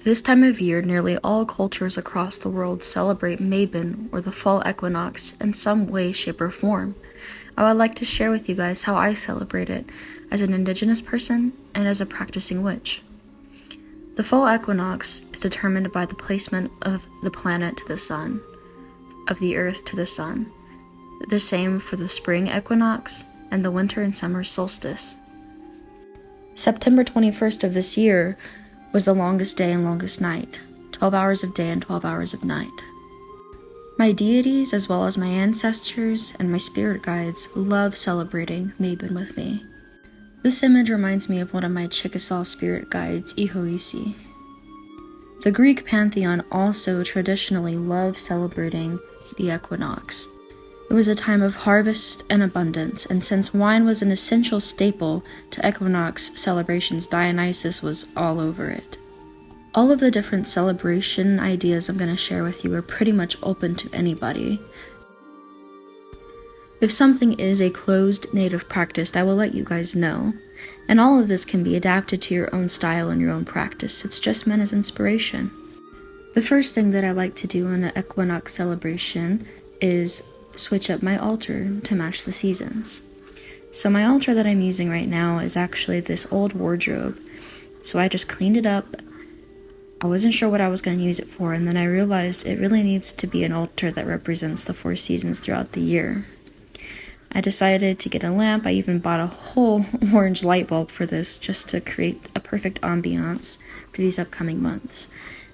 This time of year, nearly all cultures across the world celebrate Mabon, or the fall equinox, in some way, shape, or form. I would like to share with you guys how I celebrate it as an indigenous person and as a practicing witch. The fall equinox is determined by the placement of the planet to the sun, of the earth to the sun. The same for the spring equinox and the winter and summer solstice. September 21st of this year was the longest day and longest night, 12 hours of day and 12 hours of night. My deities, as well as my ancestors and my spirit guides, love celebrating Mabon with me. This image reminds me of one of my Chickasaw spirit guides, Ihoisi. The Greek pantheon also traditionally loved celebrating the equinox. It was a time of harvest and abundance, and since wine was an essential staple to equinox celebrations, Dionysus was all over it. All of the different celebration ideas I'm going to share with you are pretty much open to anybody. If something is a closed native practice, I will let you guys know. And all of this can be adapted to your own style and your own practice. It's just meant as inspiration. The first thing that I like to do in an equinox celebration is switch up my altar to match the seasons. So my altar that I'm using right now is actually this old wardrobe. So I just cleaned it up. I wasn't sure what I was going to use it for, and then I realized it really needs to be an altar that represents the 4 seasons throughout the year. I decided to get a lamp. I even bought a whole orange light bulb for this just to create a perfect ambiance for these upcoming months.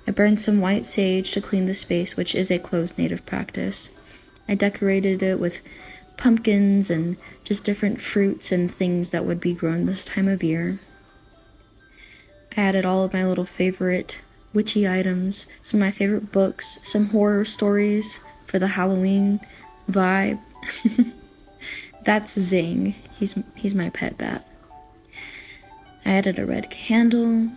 I burned some white sage to clean the space, which is a closed native practice. I decorated it with pumpkins and just different fruits and things that would be grown this time of year. I added all of my little favorite witchy items, some of my favorite books, some horror stories for the Halloween vibe. That's Zing. He's my pet bat. I added a red candle.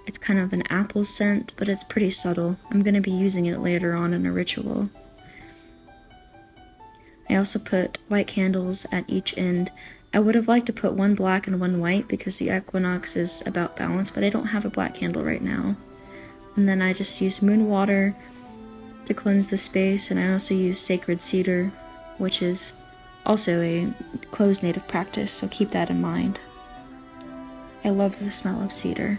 It's kind of an apple scent, but it's pretty subtle. I'm going to be using it later on in a ritual. I also put white candles at each end. I would have liked to put one black and one white because the equinox is about balance, but I don't have a black candle right now. And then I just use moon water to cleanse the space, and I also use sacred cedar, which is also a closed native practice, so keep that in mind. I love the smell of cedar.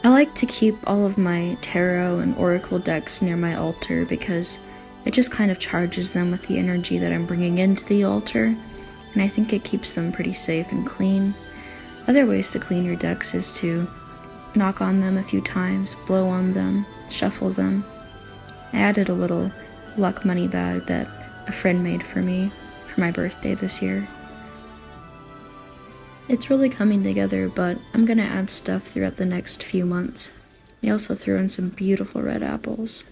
I like to keep all of my tarot and oracle decks near my altar because it just kind of charges them with the energy that I'm bringing into the altar, and I think it keeps them pretty safe and clean. Other ways to clean your decks is to knock on them a few times, blow on them, shuffle them. I added a little luck money bag that a friend made for me for my birthday this year. It's really coming together, but I'm gonna add stuff throughout the next few months. I also threw in some beautiful red apples.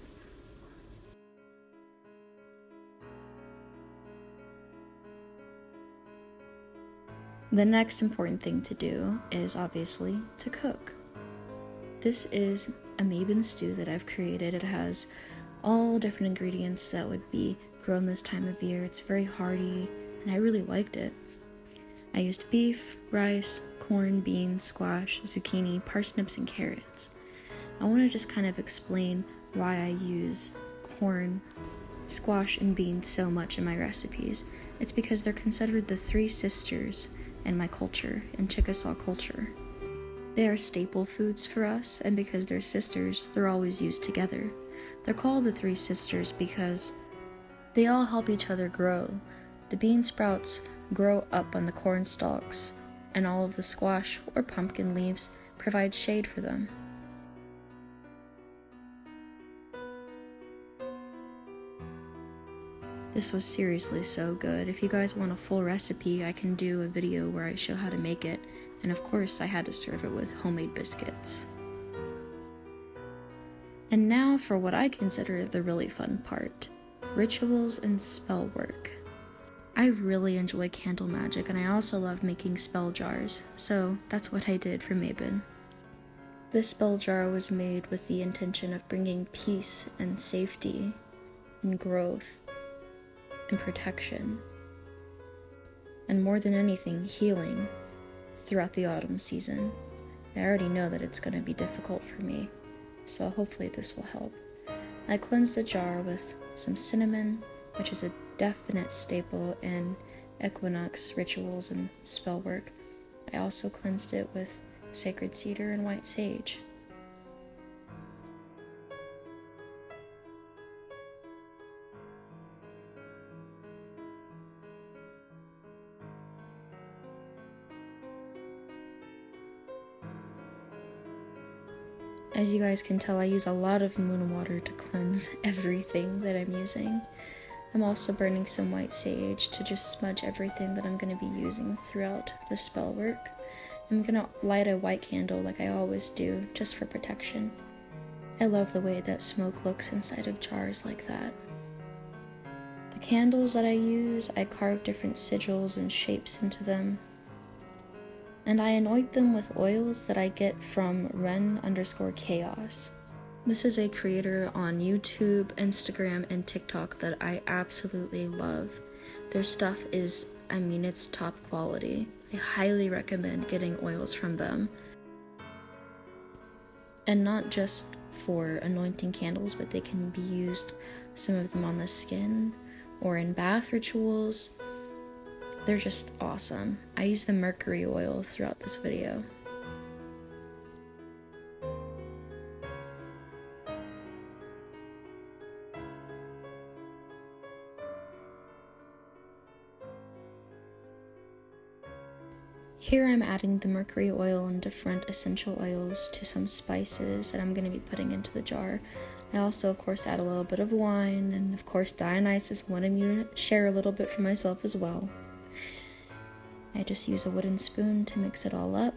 The next important thing to do is obviously to cook. This is a Mabon stew that I've created. It has all different ingredients that would be grown this time of year. It's very hearty, and I really liked it. I used beef, rice, corn, beans, squash, zucchini, parsnips, and carrots. I want to just kind of explain why I use corn, squash, and beans so much in my recipes. It's because they're considered the 3 sisters in my culture, in Chickasaw culture. They are staple foods for us, and because they're sisters, they're always used together. They're called the 3 sisters because they all help each other grow. The bean sprouts grow up on the corn stalks, and all of the squash or pumpkin leaves provide shade for them. This was seriously so good. If you guys want a full recipe, I can do a video where I show how to make it, and of course I had to serve it with homemade biscuits. And now for what I consider the really fun part, rituals and spell work. I really enjoy candle magic, and I also love making spell jars, so that's what I did for Mabon. This spell jar was made with the intention of bringing peace and safety and growth and protection, and more than anything, healing throughout the autumn season. I already know that it's going to be difficult for me, so hopefully this will help. I cleansed the jar with some cinnamon, which is a definite staple in Equinox rituals and spell work. I also cleansed it with sacred cedar and white sage. As you guys can tell, I use a lot of moon water to cleanse everything that I'm using. I'm also burning some white sage to just smudge everything that I'm going to be using throughout the spell work. I'm going to light a white candle like I always do, just for protection. I love the way that smoke looks inside of jars like that. The candles that I use, I carve different sigils and shapes into them. And I anoint them with oils that I get from Ren_Chaos. This is a creator on YouTube, Instagram, and TikTok that I absolutely love. Their stuff is, it's top quality. I highly recommend getting oils from them. And not just for anointing candles, but they can be used, some of them on the skin or in bath rituals. They're just awesome. I use the mercury oil throughout this video. Here I'm adding the mercury oil and different essential oils to some spices that I'm going to be putting into the jar. I also, of course, add a little bit of wine, and of course Dionysus wanted me to share a little bit for myself as well. I just use a wooden spoon to mix it all up.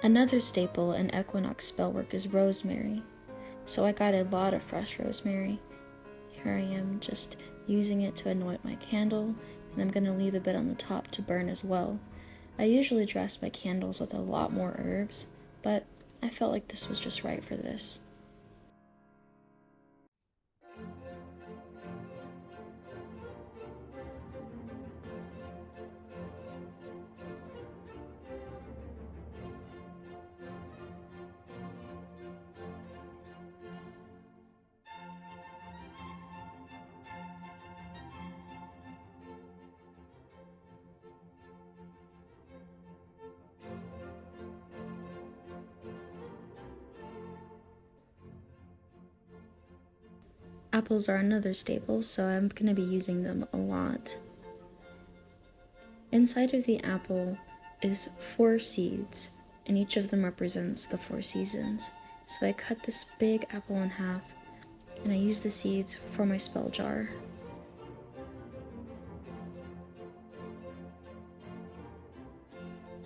Another staple in Equinox spellwork is rosemary, so I got a lot of fresh rosemary. Here I am just using it to anoint my candle, and I'm going to leave a bit on the top to burn as well. I usually dress my candles with a lot more herbs, but I felt like this was just right for this. Apples are another staple, so I'm going to be using them a lot. Inside of the apple is 4 seeds, and each of them represents the 4 seasons. So I cut this big apple in half, and I use the seeds for my spell jar.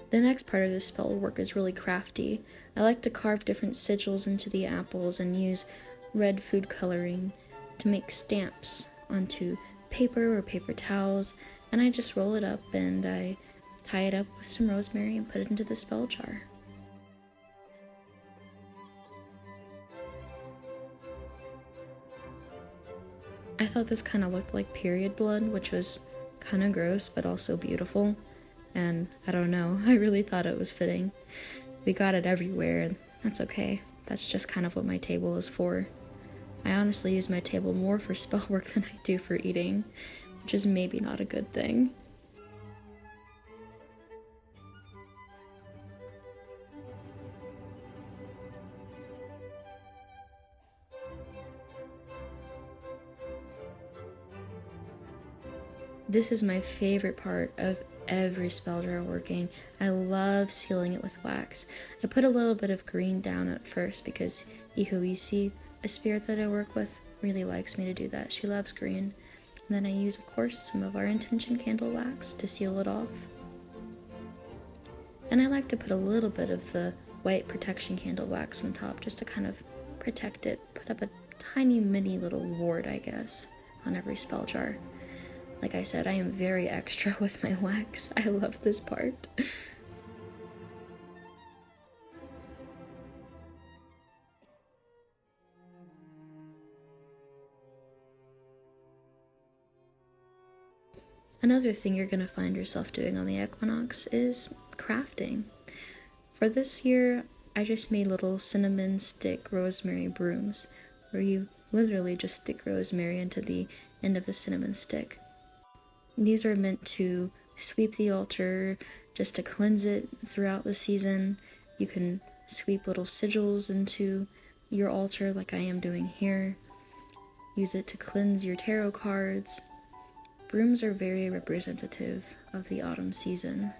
The next part of this spell work is really crafty. I like to carve different sigils into the apples and use red food coloring to make stamps onto paper or paper towels, and I just roll it up and I tie it up with some rosemary and put it into the spell jar. I thought this kind of looked like period blood, which was kind of gross but also beautiful, and I don't know, I really thought it was fitting. We got it everywhere, and that's okay. That's just kind of what my table is for. I honestly use my table more for spell work than I do for eating, which is maybe not a good thing. This is my favorite part of every spell jar working. I love sealing it with wax. I put a little bit of green down at first because Ihuisi, a spirit that I work with, really likes me to do that. She loves green. And then I use, of course, some of our intention candle wax to seal it off. And I like to put a little bit of the white protection candle wax on top just to kind of protect it, put up a tiny mini little ward, I guess, on every spell jar. Like I said, I am very extra with my wax. I love this part. Another thing you're going to find yourself doing on the Equinox is crafting. For this year, I just made little cinnamon stick rosemary brooms, where you literally just stick rosemary into the end of a cinnamon stick. These are meant to sweep the altar, just to cleanse it throughout the season. You can sweep little sigils into your altar like I am doing here. Use it to cleanse your tarot cards. Brooms are very representative of the autumn season.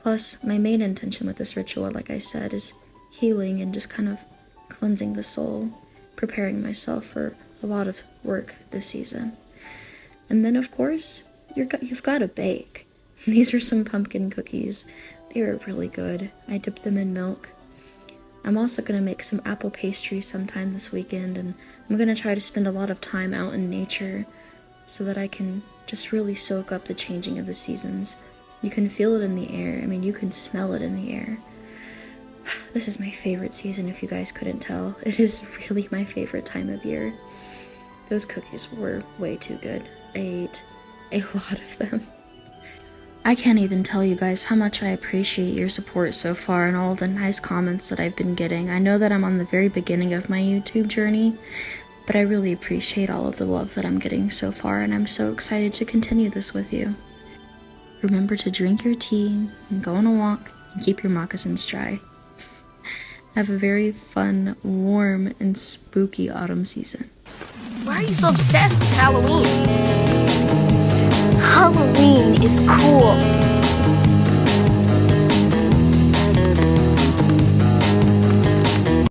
Plus, my main intention with this ritual, like I said, is healing and just kind of cleansing the soul, preparing myself for a lot of work this season. And then, of course, you've got to bake. These are some pumpkin cookies. They were really good. I dipped them in milk. I'm also going to make some apple pastry sometime this weekend, and I'm going to try to spend a lot of time out in nature so that I can just really soak up the changing of the seasons. You can feel it in the air. I mean, you can smell it in the air. This is my favorite season, if you guys couldn't tell. It is really my favorite time of year. Those cookies were way too good. I ate a lot of them. I can't even tell you guys how much I appreciate your support so far and all the nice comments that I've been getting. I know that I'm on the very beginning of my YouTube journey, but I really appreciate all of the love that I'm getting so far, and I'm so excited to continue this with you. Remember to drink your tea and go on a walk and keep your moccasins dry. Have a very fun, warm, and spooky autumn season. Why are you so obsessed with Halloween? Halloween is cool.